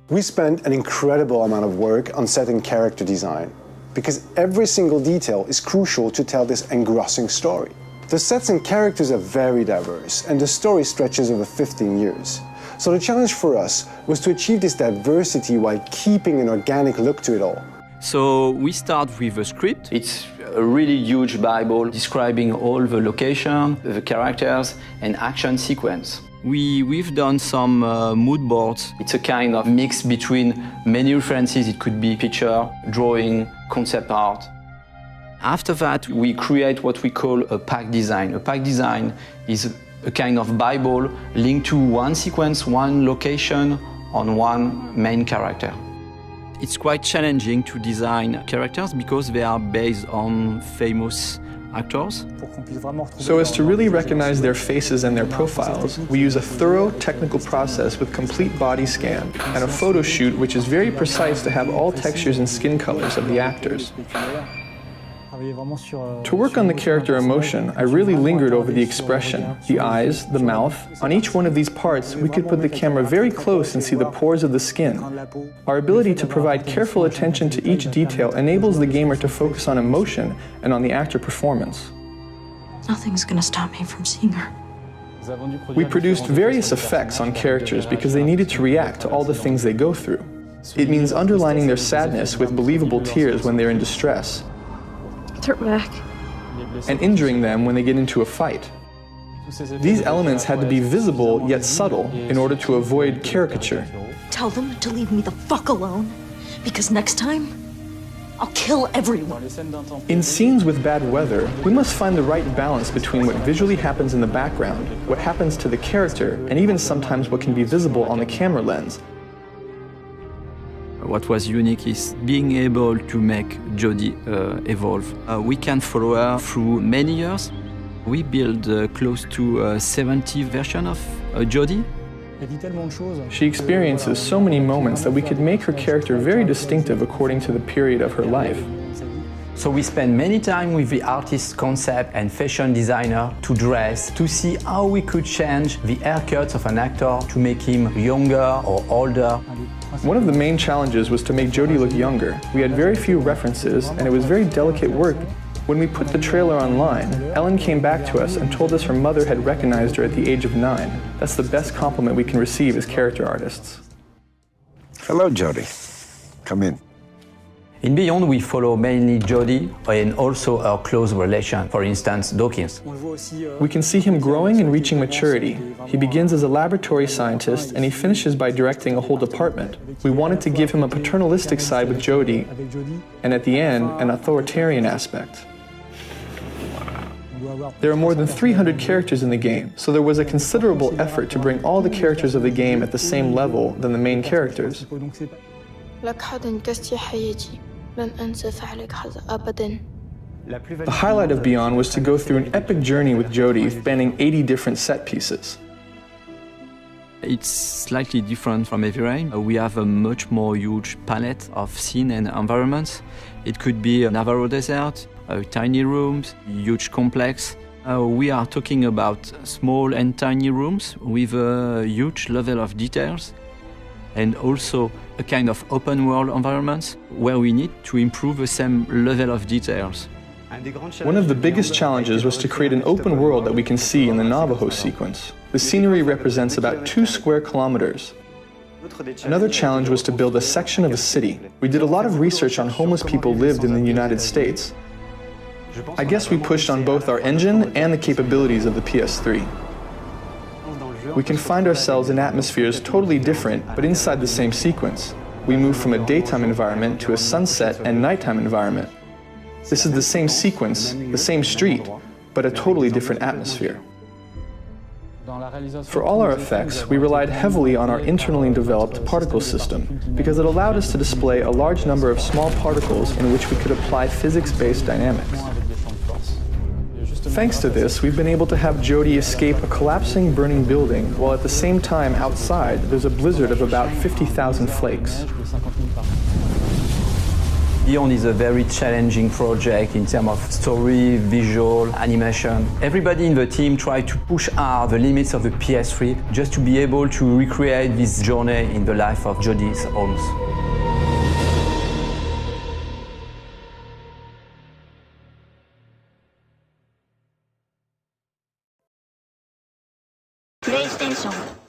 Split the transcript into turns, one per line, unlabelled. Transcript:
We spent an incredible amount of work on set and character design, because every single detail is crucial to tell this engrossing story. The sets and characters are very diverse, and the story stretches over 15 years. So the challenge for us was to achieve this diversity while keeping an organic look to it all.
So we start with a script.
It's a really huge Bible describing all the location, the characters, and action sequence.
We've done some mood boards.
It's a kind of mix between many references. It could be picture, drawing, concept art.
After that,
we create what we call a pack design. A pack design is a kind of Bible linked to one sequence, one location, on one main character.
It's quite challenging to design characters because they are based on famous actors.
So as to really recognize their faces and their profiles, we use a thorough technical process with complete body scan and a photo shoot which is very precise to have all textures and skin colors of the actors. To work on the character emotion, I really lingered over the expression, the eyes, the mouth. On each one of these parts, we could put the camera very close and see the pores of the skin. Our ability to provide careful attention to each detail enables the gamer to focus on emotion and on the actor performance.
Nothing's gonna stop me from seeing her.
We produced various effects on characters because they needed to react to all the things they go through. It means underlining their sadness with believable tears when they're in distress,
They're back.
and injuring them when they get into a fight. These elements had to be visible yet subtle in order to avoid caricature.
Tell them to leave me the fuck alone, because next time, I'll kill everyone.
In scenes with bad weather, we must find the right balance between what visually happens in the background, what happens to the character, and even sometimes what can be visible on the camera lens.
What was unique is being able to make Jodie evolve. We can follow her through many years. We built close to 70 versions of Jodie.
She experiences so many moments that we could make her character very distinctive according to the period of her life.
So we spend many time with the artist concept and fashion designer to dress, to see how we could change the haircuts of an actor to make him younger or older.
One of the main challenges was to make Jodie look younger. We had very few references, and it was very delicate work. When we put the trailer online, Ellen came back to us and told us her mother had recognized her at the age of 9. That's the best compliment we can receive as character artists.
Hello, Jodie. Come in.
In Beyond, we follow mainly Jodie and also her close relation, for instance, Dawkins.
We can see him growing and reaching maturity. He begins as a laboratory scientist and he finishes by directing a whole department. We wanted to give him a paternalistic side with Jodie, and at the end, an authoritarian aspect. There are more than 300 characters in the game, so there was a considerable effort to bring all the characters of the game at the same level than the main characters. The highlight of Beyond was to go through an epic journey with Jodie spanning 80 different set pieces.
It's slightly different from Heavy Rain. We have a much more huge palette of scene and environments. It could be a Navarro desert, tiny rooms, huge complex. We are talking about small and tiny rooms with a huge level of details, and also a kind of open world environments where we need to improve the same level of details.
One of the biggest challenges was to create an open world that we can see in the Navajo sequence. The scenery represents about 2 square kilometers. Another challenge was to build a section of a city. We did a lot of research on homeless people lived in the United States. I guess we pushed on both our engine and the capabilities of the PS3. We can find ourselves in atmospheres totally different, but inside the same sequence. We move from a daytime environment to a sunset and nighttime environment. This is the same sequence, the same street, but a totally different atmosphere. For all our effects, we relied heavily on our internally developed particle system because it allowed us to display a large number of small particles in which we could apply physics-based dynamics. Thanks to this, we've been able to have Jodie escape a collapsing, burning building, while at the same time outside there's a blizzard of about 50,000 flakes.
Beyond is a very challenging project in terms of story, visual, animation. Everybody in the team tried to push hard the limits of the PS3 just to be able to recreate this journey in the life of Jodie Holmes.
PlayStation